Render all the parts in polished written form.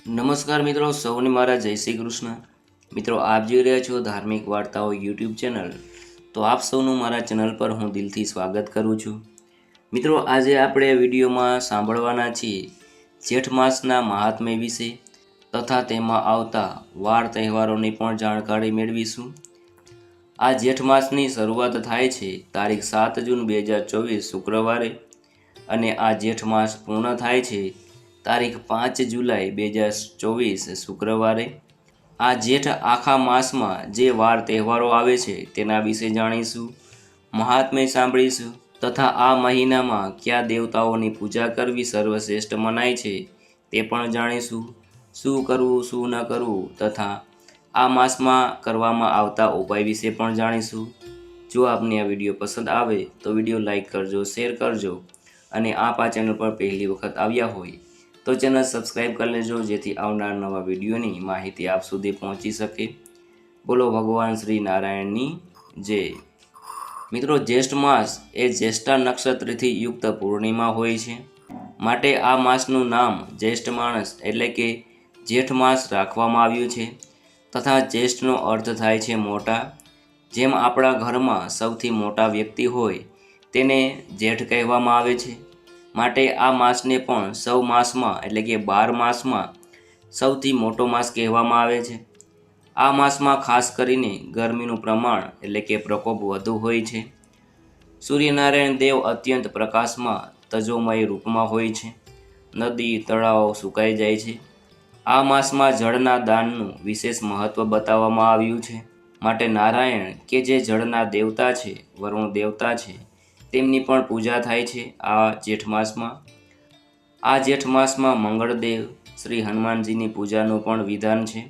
નમસ્કાર મિત્રો, સૌને મારા જય શ્રી કૃષ્ણ. મિત્રો, આપ જોઈ રહ્યા છો ધાર્મિક વાર્તાઓ યુટ્યુબ ચેનલ. તો આપ સૌનું મારા ચેનલ પર હું દિલથી સ્વાગત કરું છું. મિત્રો, આજે આપણે વિડીયોમાં સાંભળવાના છીએ જેઠ માસના મહાત્મ્ય વિશે તથા તેમાં આવતા વાર તહેવારોની પણ જાણકારી મેળવીશું. આ જેઠ માસની શરૂઆત થાય છે તારીખ 7 જૂન 2024 શુક્રવારે અને આ જેઠ માસ પૂર્ણ થાય છે તારીખ 5 જુલાઈ 2024 શુક્રવારે. આ જેઠ આખા માસમાં જે વાર તહેવારો આવે છે તેના વિશે જાણીશું, મહાત્મ્ય સાંભળીશું તથા આ મહિનામાં કયા દેવતાઓની પૂજા કરવી સર્વશ્રેષ્ઠ મનાય છે તે પણ જાણીશું. શું કરવું શું ન કરવું તથા આ માસમાં કરવામાં આવતા ઉપાય વિશે પણ જાણીશું. જો આપને આ વિડીયો પસંદ આવે તો વિડીયો લાઈક કરજો, શેર કરજો અને આપ આ ચેનલ પર પહેલી વખત આવ્યા હોય તો ચેનલ સબસ્ક્રાઈબ કરી લેજો, જેથી આવનાર નવા વિડીયોની માહિતી આપ સુધી પહોંચી શકે. બોલો ભગવાન શ્રી નારાયણની જય. મિત્રો, જ્યેષ્ઠ માસ એ જ્યેષ્ઠા નક્ષત્રથી યુક્ત પૂર્ણિમા હોય છે, માટે આ માસનું નામ જ્યેષ્ઠ માસ એટલે કે જેઠ માસ રાખવામાં આવ્યું છે. તથા જ્યેષ્ઠનો અર્થ થાય છે મોટા. જેમ આપણા ઘરમાં સૌથી મોટા વ્યક્તિ હોય તેને જેઠ કહેવામાં આવે છે, માટે આ માસને પણ સૌ માસમાં એટલે કે 12 માસમાં સૌથી મોટો માસ કહેવામાં આવે છે. આ માસમાં ખાસ કરીને ગરમીનું પ્રમાણ એટલે કે પ્રકોપ વધુ હોય છે. સૂર્યનારાયણ દેવ અત્યંત પ્રકાશમાં તજોમય રૂપમાં હોય છે. નદી તળાવો સુકાઈ જાય છે. આ માસમાં જળના દાનનું વિશેષ મહત્ત્વ બતાવવામાં આવ્યું છે, માટે નારાયણ કે જે જળના દેવતા છે, વરુણ દેવતા છે, તેમની પણ પૂજા થાય છે આ જેઠ માસમાં. આ જેઠ માસમાં મંગળદેવ શ્રી હનુમાનજીની પૂજાનું પણ વિધાન છે.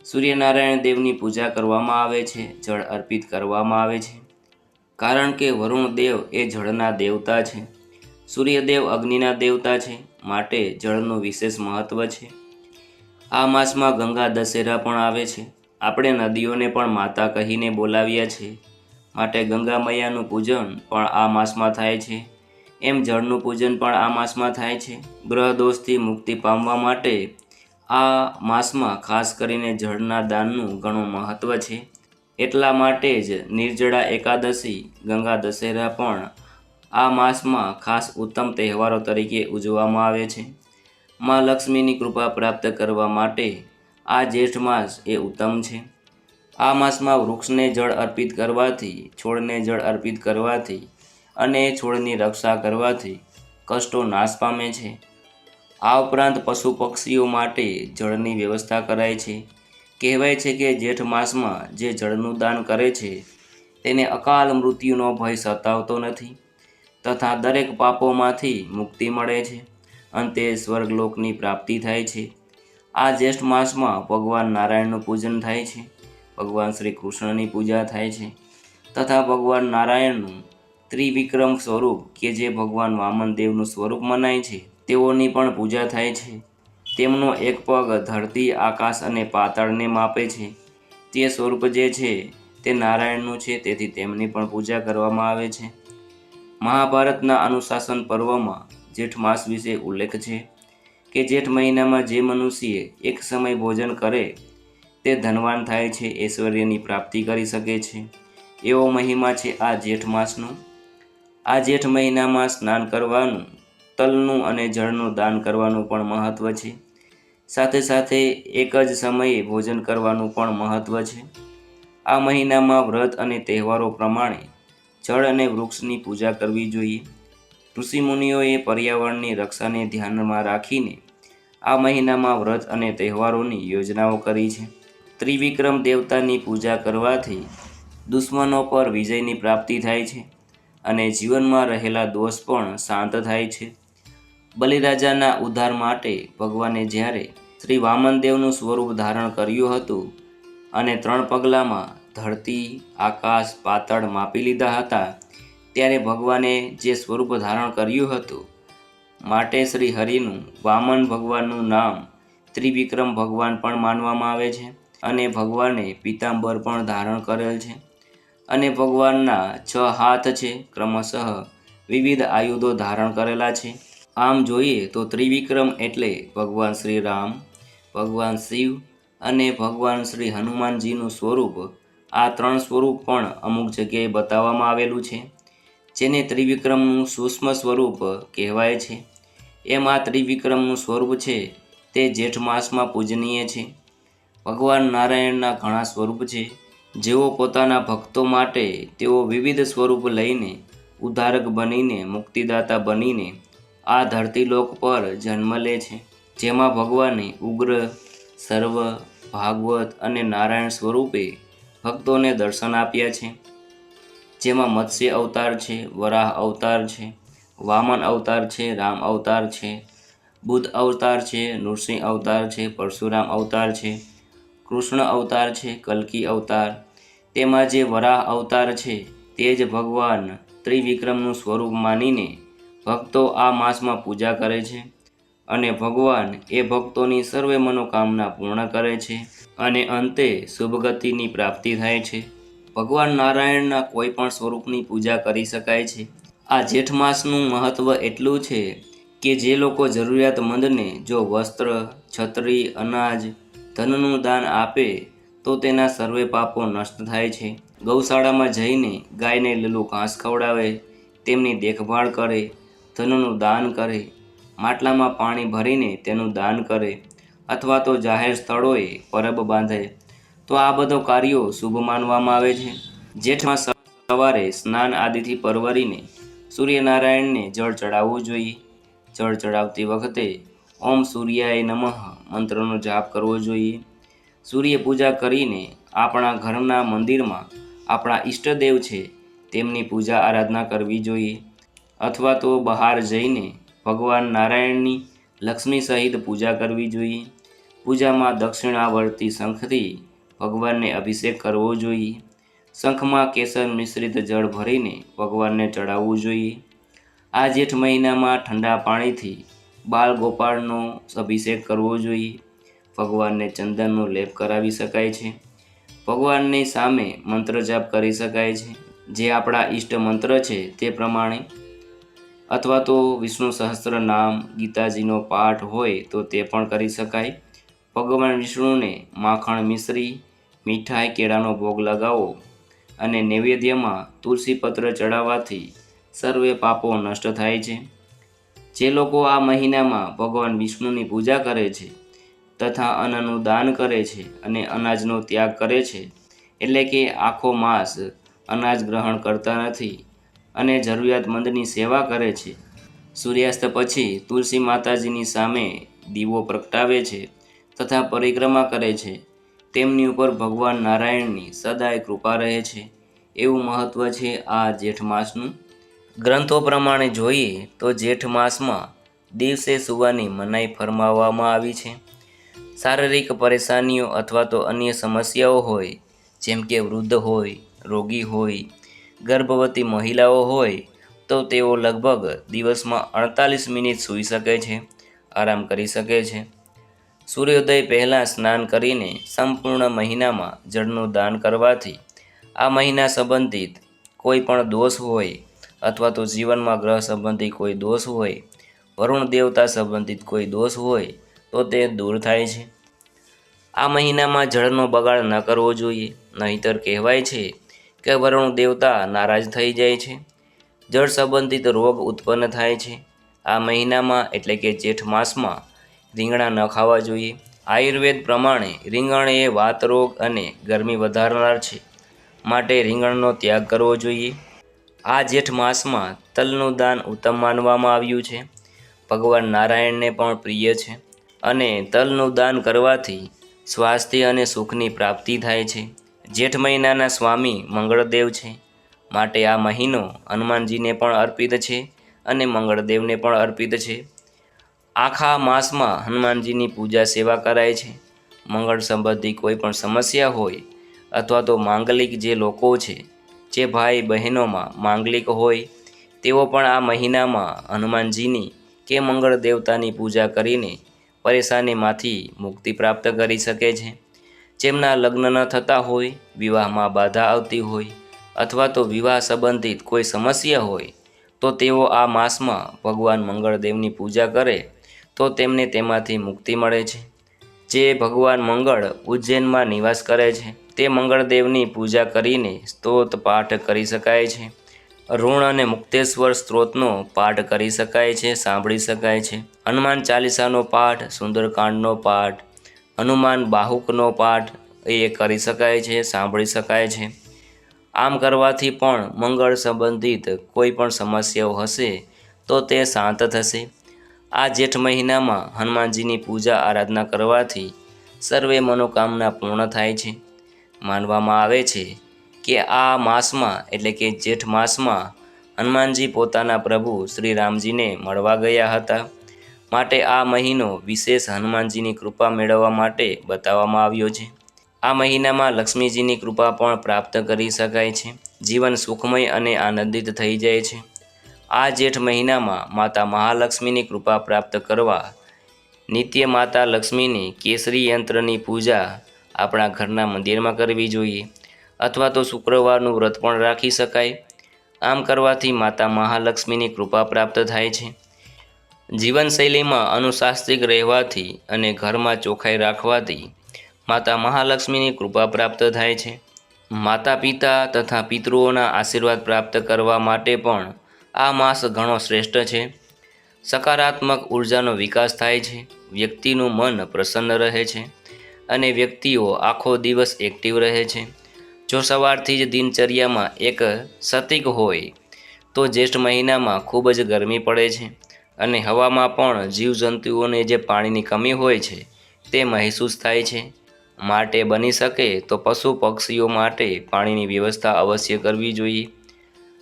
સૂર્યનારાયણ દેવની પૂજા કરવામાં આવે છે, જળ અર્પિત કરવામાં આવે છે, કારણ કે વરુણ દેવ એ જળના દેવતા છે, સૂર્યદેવ અગ્નિના દેવતા છે, માટે જળનું વિશેષ મહત્ત્વ છે. આ માસમાં ગંગા દશેરા પણ આવે છે. આપણે નદીઓને પણ માતા કહીને બોલાવ્યા છે, માટે ગંગા મૈયાનું પૂજન પણ આ માસમાં થાય છે. એમ જળનું પૂજન પણ આ માસમાં થાય છે. ગ્રહ દોષથી મુક્તિ પામવા માટે આ માસમાં ખાસ કરીને જળના દાનનું ઘણું મહત્ત્વ છે. એટલા માટે જ નિર્જળા એકાદશી, ગંગા દશેરા પણ આ માસમાં ખાસ ઉત્તમ તહેવારો તરીકે ઉજવવામાં આવે છે. માં લક્ષ્મીની કૃપા પ્રાપ્ત કરવા માટે આ જેઠ માસ એ ઉત્તમ છે. આ માસમાં વૃક્ષને જળ અર્પિત કરવાથી, છોડને જળ અર્પિત કરવાથી અને છોડની રક્ષા કરવાથી કષ્ટો નાશ પામે છે. આ ઉપરાંત પશુ પક્ષીઓ માટે જળની વ્યવસ્થા કરાય છે. કહેવાય છે કે જેઠ માસમાં જે જળનું દાન કરે છે તેને અકાલ મૃત્યુનો ભય સતાવતો નથી તથા દરેક પાપોમાંથી મુક્તિ મળે છે. અંતે સ્વર્ગલોકની પ્રાપ્તિ થાય છે. આ જેઠ માસમાં ભગવાન નારાયણનું પૂજન થાય છે, ભગવાન શ્રી કૃષ્ણની પૂજા થાય છે તથા ભગવાન નારાયણનું ત્રિવિક્રમ સ્વરૂપ કે જે ભગવાન વામનદેવનું સ્વરૂપ મનાય છે તેઓની પણ પૂજા થાય છે. તેમનો એક પગ ધરતી, આકાશ અને પાતાળને માપે છે. તે સ્વરૂપ જે છે તે નારાયણનું છે, તેથી તેમની પણ પૂજા કરવામાં આવે છે. મહાભારતના અનુશાસન પર્વમાં જેઠ માસ વિશે ઉલ્લેખ છે કે જેઠ મહિનામાં જે મનુષ્ય એક સમય ભોજન કરે તે ધનવાન થાય છે, ઐશ્વર્યની પ્રાપ્તિ કરી શકે છે. એવો મહિમા છે આ જેઠ માસનો. આ જેઠ મહિનામાં સ્નાન કરવાનું, તલનું અને જળનું દાન કરવાનું પણ મહત્ત્વ છે. સાથે સાથે એક જ સમયે ભોજન કરવાનું પણ મહત્ત્વ છે. આ મહિનામાં વ્રત અને તહેવારો પ્રમાણે જળ અને વૃક્ષની પૂજા કરવી જોઈએ. ઋષિમુનિઓએ પર્યાવરણની રક્ષાને ધ્યાનમાં રાખીને આ મહિનામાં વ્રત અને તહેવારોની યોજનાઓ કરી છે. ત્રિવિક્રમ દેવતાની પૂજા કરવાથી દુશ્મનો પર વિજયની પ્રાપ્તિ થાય છે અને જીવનમાં રહેલા દોષ પણ શાંત થાય છે. બલિરાજાના ઉદ્ધાર માટે ભગવાને જ્યારે શ્રી વામનદેવનું સ્વરૂપ ધારણ કર્યું હતું અને 3 પગલામાં ધરતી, આકાશ, પાતાળ માપી લીધા હતા, ત્યારે ભગવાને જે સ્વરૂપ ધારણ કર્યું હતું માટે શ્રી હરિનું વામન ભગવાનનું નામ ત્રિવિક્રમ ભગવાન પણ માનવામાં આવે છે. અને ભગવાને પીતાંબર પણ ધારણ કરેલ છે અને ભગવાનના 6 હાથ છે, ક્રમશઃ વિવિધ આયુધો ધારણ કરેલા છે. આમ જોઈએ તો ત્રિવિક્રમ એટલે ભગવાન શ્રી રામ, ભગવાન શિવ અને ભગવાન શ્રી હનુમાનજીનું સ્વરૂપ, આ 3 સ્વરૂપ પણ અમુક જગ્યાએ બતાવવામાં આવેલું છે, જેને ત્રિવિક્રમનું સૂક્ષ્મ સ્વરૂપ કહેવાય છે. એમ આ ત્રિવિક્રમનું સ્વરૂપ છે તે જેઠ માસમાં પૂજનીય છે. ભગવાન નારાયણના ઘણા સ્વરૂપ છે, જેઓ પોતાના ભક્તો માટે તેઓ વિવિધ સ્વરૂપ લઈને, ઉદ્ધારક બનીને, મુક્તિદાતા બનીને આ ધરતીલોક પર જન્મ લે છે. જેમાં ભગવાને ઉગ્ર, સર્વ, ભાગવત અને નારાયણ સ્વરૂપે ભક્તોને દર્શન આપ્યા છે. જેમાં મત્સ્ય અવતાર છે, વરાહ અવતાર છે, વામન અવતાર છે, રામ અવતાર છે, બુદ્ધ અવતાર છે, નૃસિંહ અવતાર છે, પરશુરામ અવતાર છે, કૃષ્ણ અવતાર છે, કલ્કી અવતાર. તેમાં જે વરાહ અવતાર છે તે જ ભગવાન ત્રિવિક્રમનું સ્વરૂપ માનીને ભક્તો આ માસમાં પૂજા કરે છે અને ભગવાન એ ભક્તોની સર્વે મનોકામના પૂર્ણ કરે છે અને અંતે શુભગતિની પ્રાપ્તિ થાય છે. ભગવાન નારાયણના કોઈ પણ સ્વરૂપની પૂજા કરી શકાય છે. આ જેઠ માસનું મહત્ત્વ એટલું છે કે જે લોકો જરૂરિયાતમંદને જો વસ્ત્ર, છત્રી, અનાજ, ધનનું દાન આપે તો તેના સર્વે પાપો નષ્ટ થાય છે. ગૌશાળામાં જઈને ગાયને લીલું ઘાસ ખવડાવે, તેમની દેખભાળ કરે, ધનનું દાન કરે, માટલામાં પાણી ભરીને તેનું દાન કરે અથવા તો જાહેર સ્થળોએ પરબ બાંધે તો આ બધા કાર્યો શુભ માનવામાં આવે છે. જેઠમાં સવારે સ્નાન આદિથી પરવરીને સૂર્યનારાયણને જળ ચડાવવું જોઈએ. જળ ચડાવતી વખતે ઓમ સૂર્યાય નમઃ મંત્રનો જાપ કરવો જોઈએ. સૂર્ય પૂજા કરીને આપણા ઘરના મંદિરમાં આપણા ઈષ્ટદેવ છે તેમની પૂજા આરાધના કરવી જોઈએ અથવા તો બહાર જઈને ભગવાન નારાયણની લક્ષ્મી સહિત પૂજા કરવી જોઈએ. પૂજામાં દક્ષિણાવર્તી શંખથી ભગવાનને અભિષેક કરવો જોઈએ. શંખમાં કેસર મિશ્રિત જળ ભરીને ભગવાનને ચડાવવું જોઈએ. આ જેઠ મહિનામાં ઠંડા પાણીથી બાલ ગોપાળનો અભિષેક કરવો જોઈએ. ભગવાનને ચંદનનો લેપ કરાવી શકાય છે. ભગવાનની સામે મંત્ર જાપ કરી શકાય છે, જે આપણા ઈષ્ટ મંત્ર છે તે પ્રમાણે, અથવા તો વિષ્ણુ સહસ્ત્ર નામ, ગીતાજીનો પાઠ હોય તો તે પણ કરી શકાય. ભગવાન વિષ્ણુને માખણ મિશ્રી, મીઠાઈ, કેળાનો ભોગ લગાવો અને નૈવેદ્યમાં તુલસીપત્ર ચડાવવાથી સર્વે પાપો નષ્ટ થાય છે. જે લોકો આ મહિનામાં ભગવાન વિષ્ણુની પૂજા કરે છે તથા અન્નનું દાન કરે છે અને અનાજનો ત્યાગ કરે છે, એટલે કે આખો માસ અનાજ ગ્રહણ કરતા નથી અને જરૂરિયાતમંદની સેવા કરે છે, સૂર્યાસ્ત પછી તુલસી માતાજીની સામે દીવો પ્રગટાવે છે તથા પરિક્રમા કરે છે, તેમની ઉપર ભગવાન નારાયણની સદાય કૃપા રહે છે. એવું મહત્ત્વ છે આ જેઠ માસનું. ગ્રંથો પ્રમાણે જોઈએ તો જેઠ માસમાં દિવસે સૂવાની મનાઈ ફરમાવવામાં આવી છે. શારીરિક પરેશાનીઓ અથવા તો અન્ય સમસ્યાઓ હોય, જેમ કે વૃદ્ધ હોય, રોગી હોય, ગર્ભવતી મહિલાઓ હોય તો તેઓ લગભગ દિવસમાં 48 મિનિટ સૂઈ શકે છે, આરામ કરી શકે છે. સૂર્યોદય પહેલાં સ્નાન કરીને સંપૂર્ણ મહિનામાં જળનું દાન કરવાથી આ મહિના સંબંધિત કોઈ પણ દોષ હોય અથવા તો જીવનમાં ગ્રહ સંબંધી કોઈ દોષ હોય, વરુણ દેવતા સંબંધિત કોઈ દોષ હોય તો તે દૂર થાય છે. આ મહિનામાં જળનો બગાડ ન કરવો જોઈએ, નહીંતર કહેવાય છે કે વરુણ દેવતા નારાજ થઈ જાય છે, જળ સંબંધિત રોગ ઉત્પન્ન થાય છે. આ મહિનામાં એટલે કે જેઠ માસમાં રીંગણા ન ખાવા જોઈએ. આયુર્વેદ પ્રમાણે રીંગણ એ વાત રોગ અને ગરમી વધારનાર છે, માટે રીંગણનો ત્યાગ કરવો જોઈએ. આ જેઠ માસમાં તલનું દાન ઉત્તમ માનવામાં આવ્યું છે. ભગવાન નારાયણને પણ પ્રિય છે અને તલનું દાન કરવાથી સ્વાસ્થ્ય અને સુખની પ્રાપ્તિ થાય છે. જેઠ મહિનાના સ્વામી મંગળદેવ છે, માટે આ મહિનો હનુમાનજીને પણ અર્પિત છે અને મંગળદેવને પણ અર્પિત છે. આખા માસમાં હનુમાનજીની પૂજા સેવા કરાય છે. મંગળ સંબંધી કોઈ પણ સમસ્યા હોય અથવા તો માંગલિક જે લોકો છે, જે ભાઈ બહેનોમાં માંગલિક હોય, તેઓ પણ આ મહિનામાં હનુમાનજીની કે મંગળ દેવતાની પૂજા કરીને પરેશાનીમાંથી મુક્તિ પ્રાપ્ત કરી શકે છે. જેમના લગ્ન ન થતા હોય, વિવાહમાં બાધા આવતી હોય અથવા તો વિવાહ સંબંધિત કોઈ સમસ્યા હોય તો તેઓ આ માસમાં ભગવાન મંગળદેવની પૂજા કરે તો તેમને તેમાંથી મુક્તિ મળે છે. જે ભગવાન મંગળ ઉજ્જૈનમાં નિવાસ કરે છે તે મંગળદેવની પૂજા કરીને સ્તોત્ર પાઠ કરી શકાય છે. ઋણ અને મુક્તેશ્વર સ્ત્રોતનો પાઠ કરી શકાય છે, સાંભળી શકાય છે. હનુમાન ચાલીસાનો પાઠ, સુંદરકાંડનો પાઠ, હનુમાન બાહુકનો પાઠ એ કરી શકાય છે, સાંભળી શકાય છે. આમ કરવાથી પણ મંગળ સંબંધિત કોઈ પણ સમસ્યાઓ હશે તો તે શાંત થશે. આ જેઠ મહિનામાં હનુમાનજીની પૂજા આરાધના કરવાથી સર્વે મનોકામના પૂર્ણ થાય છે. માનવામાં આવે છે કે આ માસમાં એટલે કે જેઠ માસમાં હનુમાનજી પોતાના પ્રભુ શ્રી રામજીને મળવા ગયા હતા. માટે આ મહિનો વિશેષ હનુમાનજીની કૃપા મેળવવા માટે બતાવવામાં આવ્યો છે. આ મહિનામાં લક્ષ્મીજીની કૃપા પણ પ્રાપ્ત કરી શકાય છે. જીવન સુખમય અને આનંદિત થઈ જાય છે. આ જેઠ મહિનામાં માતા મહાલક્ષ્મીની કૃપા પ્રાપ્ત કરવા નિત્ય માતા લક્ષ્મીની કેસરી યંત્રની પૂજા આપણા ઘરના મંદિરમાં કરવી જોઈએ, અથવા તો શુક્રવારનું વ્રત પણ રાખી શકાય. આમ કરવાથી માતા મહાલક્ષ્મીની કૃપા પ્રાપ્ત થાય છે. જીવનશૈલીમાં અનુશાસ્ત્રિક રહેવાથી અને ઘરમાં ચોખ્ખાઈ રાખવાથી માતા મહાલક્ષ્મીની કૃપા પ્રાપ્ત થાય છે. માતા પિતા તથા પિતૃઓના આશીર્વાદ પ્રાપ્ત કરવા માટે પણ આ માસ ઘણો શ્રેષ્ઠ છે. સકારાત્મક ઉર્જાનો વિકાસ થાય છે. વ્યક્તિનું મન પ્રસન્ન રહે છે અને વ્યક્તિઓ આખો દિવસ એક્ટિવ રહે છે. જો સવારથી જ દિનચર્યામાં એક સતીક હોય તો જેઠ મહિનામાં ખૂબ જ ગરમી પડે છે અને હવામાં પણ જીવજંતુઓને જે પાણીની કમી હોય છે તે મહેસૂસ થાય છે. માટે બની શકે તો પશુ પક્ષીઓ માટે પાણીની વ્યવસ્થા અવશ્ય કરવી જોઈએ.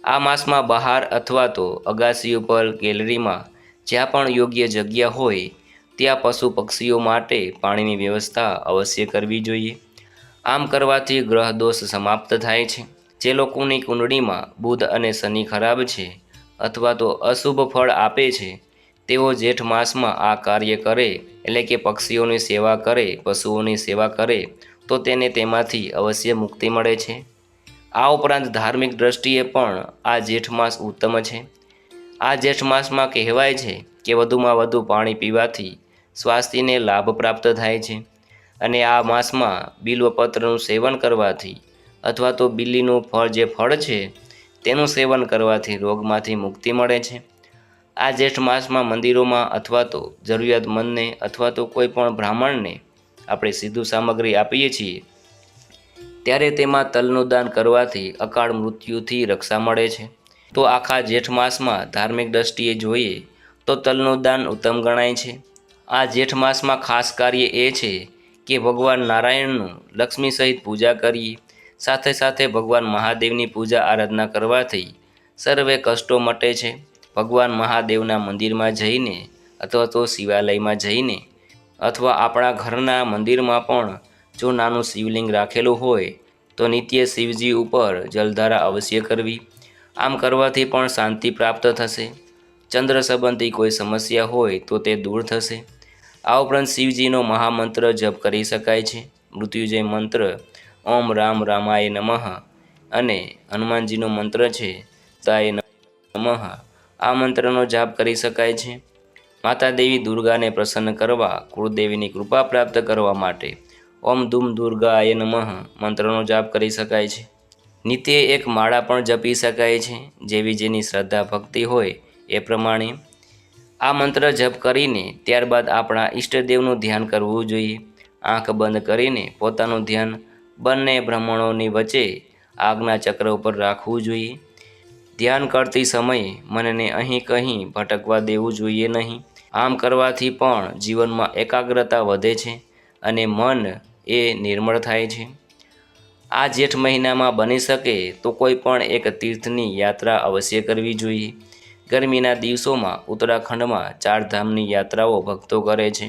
આ માસમાં બહાર અથવા તો અગાસી ઉપર, ગેલેરીમાં જ્યાં પણ યોગ્ય જગ્યા હોય ત્યાં પશુ પક્ષીઓ માટે પાણીની વ્યવસ્થા અવશ્ય કરવી જોઈએ. આમ કરવાથી ગ્રહ દોષ સમાપ્ત થાય છે. જે લોકોની કુંડળીમાં બુધ અને શનિ ખરાબ છે અથવા તો અશુભ ફળ આપે છે તેઓ જેઠ માસમાં આ કાર્ય કરે એટલે કે પક્ષીઓની સેવા કરે, પશુઓની સેવા કરે તો તેને તેમાંથી અવશ્ય મુક્તિ મળે છે. આ ઉપરાંત ધાર્મિક દ્રષ્ટિએ પણ આ જેઠ માસ ઉત્તમ છે. આ જેઠ માસમાં કહેવાય છે કે વધુમાં વધુ પાણી પીવાથી સ્વાસ્થ્યને લાભ પ્રાપ્ત થાય છે અને આ માસમાં બિલ્વપત્રનું સેવન કરવાથી અથવા તો બિલ્લીનું ફળ છે તેનું સેવન કરવાથી રોગમાંથી મુક્તિ મળે છે. આ જેઠ માસમાં મંદિરોમાં અથવા તો જરૂરિયાતમંદને અથવા તો કોઈ પણ બ્રાહ્મણને આપણે સીધું સામગ્રી આપીએ છીએ ત્યારે તેમાં તલનું દાન કરવાથી અકાળ મૃત્યુથી રક્ષા મળે છે. તો આખા જેઠ માસમાં ધાર્મિક દ્રષ્ટિએ જોઈએ તો તલનું દાન ઉત્તમ ગણાય છે. આ જેઠ માસમાં ખાસ કાર્ય એ છે કે ભગવાન નારાયણનું લક્ષ્મી સહિત પૂજા કરીએ. સાથે સાથે ભગવાન મહાદેવની પૂજા આરાધના કરવાથી સર્વે કષ્ટો મટે છે. ભગવાન મહાદેવના મંદિરમાં જઈને અથવા તો શિવાલયમાં જઈને અથવા આપણા ઘરના મંદિરમાં પણ જો નાનું શિવલિંગ રાખેલું હોય તો નિત્ય શિવજી ઉપર જલધારા અવશ્ય કરવી. આમ કરવાથી પણ શાંતિ પ્રાપ્ત થશે. ચંદ્ર સંબંધી કોઈ સમસ્યા હોય તો તે દૂર થશે. આ ઉપરાંત શિવજીનો મહામંત્ર જપ કરી શકાય છે. મૃત્યુંજય મંત્ર ઓમ રામ રામાય નમઃ અને હનુમાનજીનો મંત્ર છે તાય નમઃ. આ મંત્રનો જાપ કરી શકાય છે. માતા દેવી દુર્ગાને પ્રસન્ન કરવા, કુળદેવીની કૃપા પ્રાપ્ત કરવા માટે ઓમ ધૂમ દુર્ગાય નમઃ મંત્રનો જાપ કરી શકાય છે. નિત્ય એક માળા પણ જપી શકાય છે, જેવી જેની શ્રદ્ધા ભક્તિ હોય એ પ્રમાણે. આ મંત્ર જપ કરીને ત્યારબાદ આપણા ઈષ્ટદેવનું ધ્યાન કરવું જોઈએ. આંખ બંધ કરીને પોતાનું ધ્યાન બંને બ્રહ્મણોની વચ્ચે આગના ચક્ર ઉપર રાખવું જોઈએ. ધ્યાન કરતી સમયે મનને અહીં કંઈ ભટકવા દેવું જોઈએ નહીં. આમ કરવાથી પણ જીવનમાં એકાગ્રતા વધે છે અને મન એ નિર્મળ થાય છે. આ જેઠ મહિનામાં બની શકે તો કોઈ પણ એક તીર્થની યાત્રા અવશ્ય કરવી જોઈએ. ગરમીના દિવસોમાં ઉત્તરાખંડમાં 4 ધામની યાત્રાઓ ભક્તો કરે છે.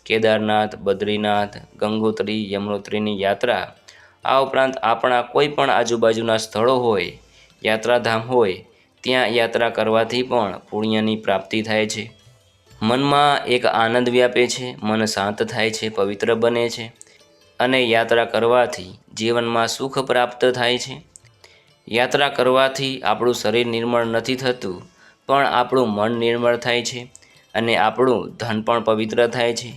કેદારનાથ, બદ્રીનાથ, ગંગોત્રી, યમનોત્રીની યાત્રા. આ ઉપરાંત આપણા કોઈ પણ આજુબાજુના સ્થળો હોય, યાત્રાધામ હોય, ત્યાં યાત્રા કરવાથી પણ પુણ્યની પ્રાપ્તિ થાય છે. મનમાં એક આનંદ વ્યાપે છે, મન શાંત થાય છે, પવિત્ર બને છે અને યાત્રા કરવાથી જીવનમાં સુખ પ્રાપ્ત થાય છે. યાત્રા કરવાથી આપણું શરીર નિર્મળ નથી થતું, પણ આપણું મન નિર્મળ થાય છે અને આપણું ધન પણ પવિત્ર થાય છે.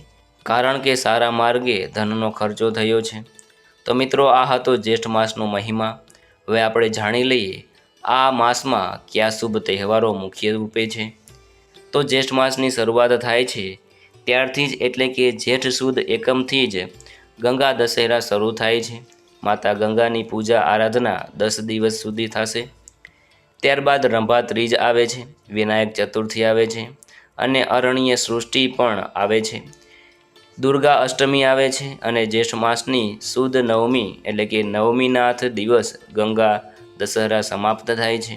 કારણ કે સારા માર્ગે ધનનો ખર્ચો થયો છે। તો મિત્રો આ હતો જ્યેષ્ઠ માસનો મહિમા। હવે આપણે જાણી લઈએ આ માસમાં કયા શુભ તહેવારો મુખ્ય રૂપે છે। તો જ્યેષ્ઠ માસની શરૂઆત થાય છે ત્યારથી જ એટલે કે જેઠ સુદ એકમથી જ ગંગા દશેરા શરૂ થાય છે। માતા ગંગાની પૂજા આરાધના 10 દિવસ સુધી થશે। ત્યારબાદ રંભા ત્રીજ આવે છે, વિનાયક ચતુર્થી આવે છે અને અરણ્ય સૃષ્ટિ પણ આવે છે। દુર્ગા અષ્ટમી આવે છે અને જ્યેષ્ઠ માસની સુદ નવમી એટલે કે નવમીનાથ દિવસ ગંગા દશેરા સમાપ્ત થાય છે।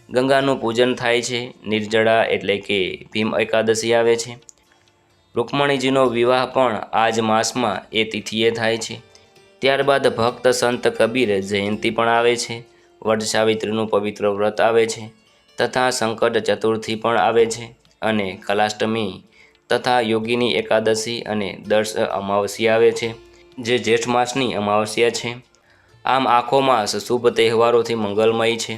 ગંગાનું પૂજન થાય છે। નિર્જળા એટલે કે ભીમ એકાદશી આવે છે। રૂકમણીજીનો વિવાહ પણ આ જ માસમાં એ તિથિએ થાય છે। ત્યારબાદ ભક્ત સંત કબીર જયંતિ પણ આવે છે। વટ સાવિત્રીનું પવિત્ર વ્રત આવે છે તથા સંકટ ચતુર્થી પણ આવે છે અને કલાષ્ટમી તથા યોગીની એકાદશી અને દર્શ અમાવસ્યા આવે છે જે જેઠ માસની અમાવસ્યા છે। આમ આખો માસ શુભ તહેવારોથી મંગલમય છે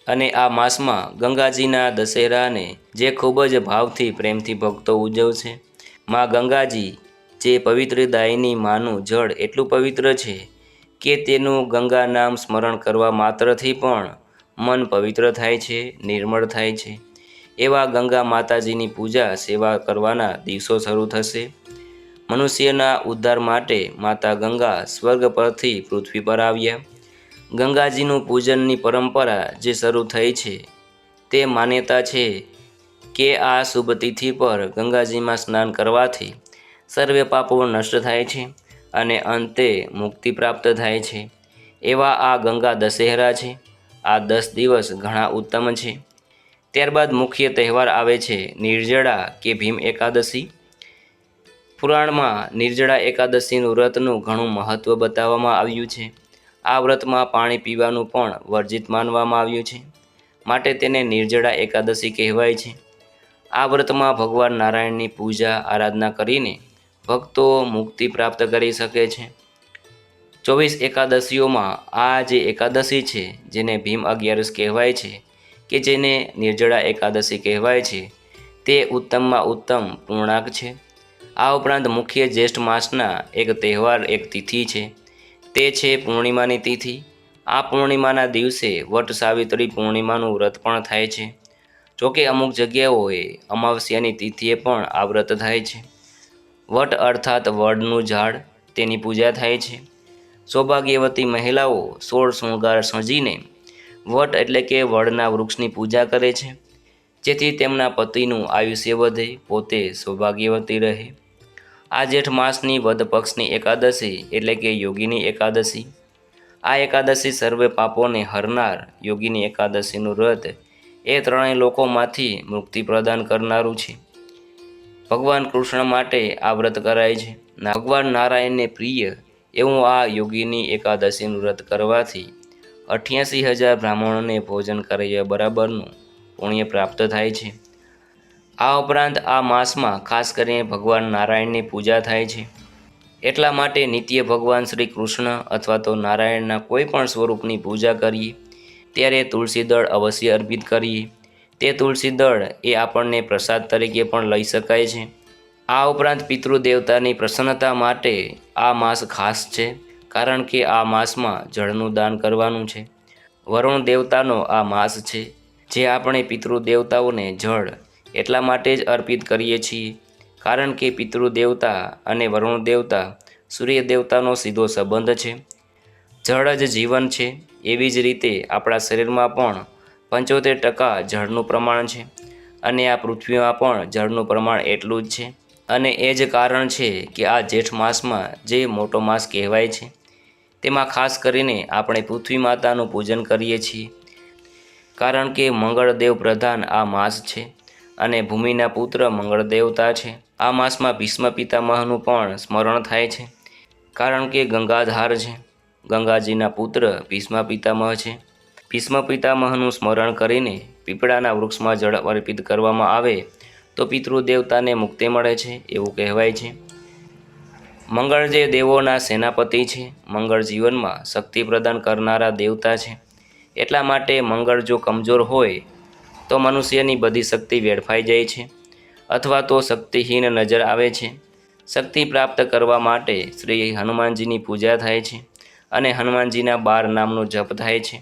અને આ માસમાં ગંગાજીના દશેરાને જે ખૂબ જ ભાવથી પ્રેમથી ભક્તો ઉજવશે। માં ગંગાજી જે પવિત્ર દાયની માનું જળ એટલું પવિત્ર છે કે તેનું ગંગા નામ સ્મરણ કરવા માત્રથી પણ મન પવિત્ર થાય છે, નિર્મળ થાય છે। એવા ગંગા માતાજીની પૂજા સેવા કરવાના દિવસો શરૂ થશે। મનુષ્યના ઉદ્ધાર માટે માતા ગંગા સ્વર્ગ પરથી પૃથ્વી પર આવ્યા। ગંગાજીનું પૂજનની પરંપરા જે શરૂ થઈ છે તે માન્યતા છે કે આ શુભ તિથિ પર ગંગાજીમાં સ્નાન કરવાથી સર્વે પાપો નષ્ટ થાય છે અને અંતે મુક્તિ પ્રાપ્ત થાય છે। એવા આ ગંગા દશેરા છે। આ 10 દિવસ ઘણા ઉત્તમ છે। ત્યારબાદ મુખ્ય તહેવાર આવે છે નિર્જળા કે ભીમ એકાદશી। પુરાણમાં નિર્જળા એકાદશીનું વ્રતનું ઘણું મહત્ત્વ બતાવવામાં આવ્યું છે। આ વ્રતમાં પાણી પીવાનું પણ વર્જિત માનવામાં આવ્યું છે, માટે તેને નિર્જળા એકાદશી કહેવાય છે। આ વ્રતમાં ભગવાન નારાયણની પૂજા આરાધના કરીને ભક્તો મુક્તિ પ્રાપ્ત કરી શકે છે। 24 એકાદશીઓમાં આ જે એકાદશી છે જેને ભીમ 11 કહેવાય છે કે જેને નિર્જળા એકાદશી કહેવાય છે તે ઉત્તમમાં ઉત્તમ પૂર્ણાંક છે। આ ઉપરાંત મુખ્ય જ્યેષ્ઠ માસના એક તહેવાર એક તિથિ છે તે છે પૂર્ણિમાની તિથિ। આ પૂર્ણિમાના દિવસે વટ સાવિત્રી પૂર્ણિમાનું વ્રત પણ થાય છે। જોકે અમુક જગ્યાઓએ અમાવસ્યાની તિથિએ પણ આ વ્રત થાય છે। વટ અર્થાત વડનું ઝાડ, તેની પૂજા થાય છે। સૌભાગ્યવતી મહિલાઓ 16 શૃંગાર સજીને વટ એટલે કે વડના વૃક્ષની પૂજા કરે છે જેથી તેમના પતિનું આયુષ્ય વધે, પોતે સૌભાગ્યવતી રહે। આ જેઠ માસની વદ પક્ષની એકાદશી એટલે કે યોગીની એકાદશી। આ એકાદશી સર્વે પાપોને હરનાર યોગીની એકાદશીનું વ્રત એ ત્રણેય લોકોમાંથી મુક્તિ પ્રદાન કરનારું છે। ભગવાન કૃષ્ણ માટે આ વ્રત કરાય છે। ભગવાન નારાયણને પ્રિય એવું આ યોગીની એકાદશીનું વ્રત કરવાથી 88,000 બ્રાહ્મણોને ભોજન કર્યા બરાબરનું પુણ્ય પ્રાપ્ત થાય છે। આ ઉપરાંત આ માસમાં ખાસ કરીને ભગવાન નારાયણની પૂજા થાય છે। એટલા માટે નિત્ય ભગવાન શ્રી કૃષ્ણ અથવા તો નારાયણના કોઈ પણ સ્વરૂપની પૂજા કરીએ ત્યારે તુલસી દળ અવશ્ય અર્પિત કરીએ। તે તુલસી દળ એ આપણને પ્રસાદ તરીકે પણ લઈ શકાય છે। આ ઉપરાંત પિતૃદેવતાની પ્રસન્નતા માટે આ માસ ખાસ છે, કારણ કે આ માસમાં જળનું દાન કરવાનું છે। વરુણ દેવતાનો આ માસ છે, જે આપણે પિતૃદેવતાઓને જળ એટલા માટે જ અર્પિત કરીએ છીએ કારણ કે પિતૃદેવતા અને વરુણ દેવતા સૂર્ય દેવતાનો સીધો સંબંધ છે। જળ જ જીવન છે। એવી જ રીતે આપણા શરીરમાં પણ 75% જળનું પ્રમાણ છે અને આ પૃથ્વીમાં પણ જળનું પ્રમાણ એટલું જ છે અને એ જ કારણ છે કે આ જેઠ માસમાં જે મોટો માસ કહેવાય છે તેમાં ખાસ કરીને આપણે પૃથ્વી માતાનું પૂજન કરીએ છીએ કારણ કે મંગળદેવ પ્રધાન આ માસ છે અને ભૂમિના પુત્ર મંગળ દેવતા છે। આ માસમાં ભીષ્મ પિતામહનું પણ સ્મરણ થાય છે કારણ કે ગંગાધાર છે। ગંગાજીના પુત્ર ભીષ્મ પિતામહ છે। ભીષ્મ પિતામહનું સ્મરણ કરીને પીપળાના વૃક્ષમાં જળ અર્પિત કરવામાં આવે તો પિતૃદેવતાને મુક્તિ મળે છે એવું કહેવાય છે। મંગળ જે દેવોના સેનાપતિ છે, મંગળ જીવનમાં શક્તિ પ્રદાન કરનારા દેવતા છે। એટલા માટે મંગળ જો કમજોર હોય તો મનુષ્યની બધી શક્તિ વેડફાઈ જાય છે અથવા તો શક્તિહીન નજર આવે છે। શક્તિ પ્રાપ્ત કરવા માટે શ્રી હનુમાનજીની પૂજા થાય છે અને હનુમાનજીના 12 નામનો જપ થાય છે।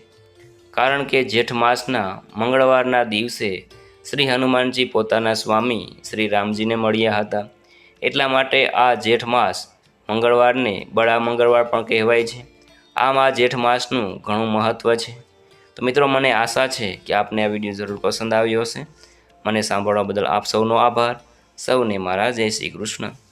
કારણ કે જેઠ માસના મંગળવારના દિવસે શ્રી હનુમાનજી પોતાના સ્વામી શ્રી રામજીને મળ્યા હતા, એટલા માટે આ જેઠ માસ મંગળવારને બડા મંગળવાર પણ કહેવાય છે। આમ આ જેઠ માસનું ઘણું મહત્ત્વ છે। તો મિત્રો, મને આશા છે કે આપને આ વિડીયો જરૂર પસંદ આવ્યો હશે। મને સાંભળવા બદલ આપ સૌનો આભાર। સૌને મારા જય શ્રી કૃષ્ણ।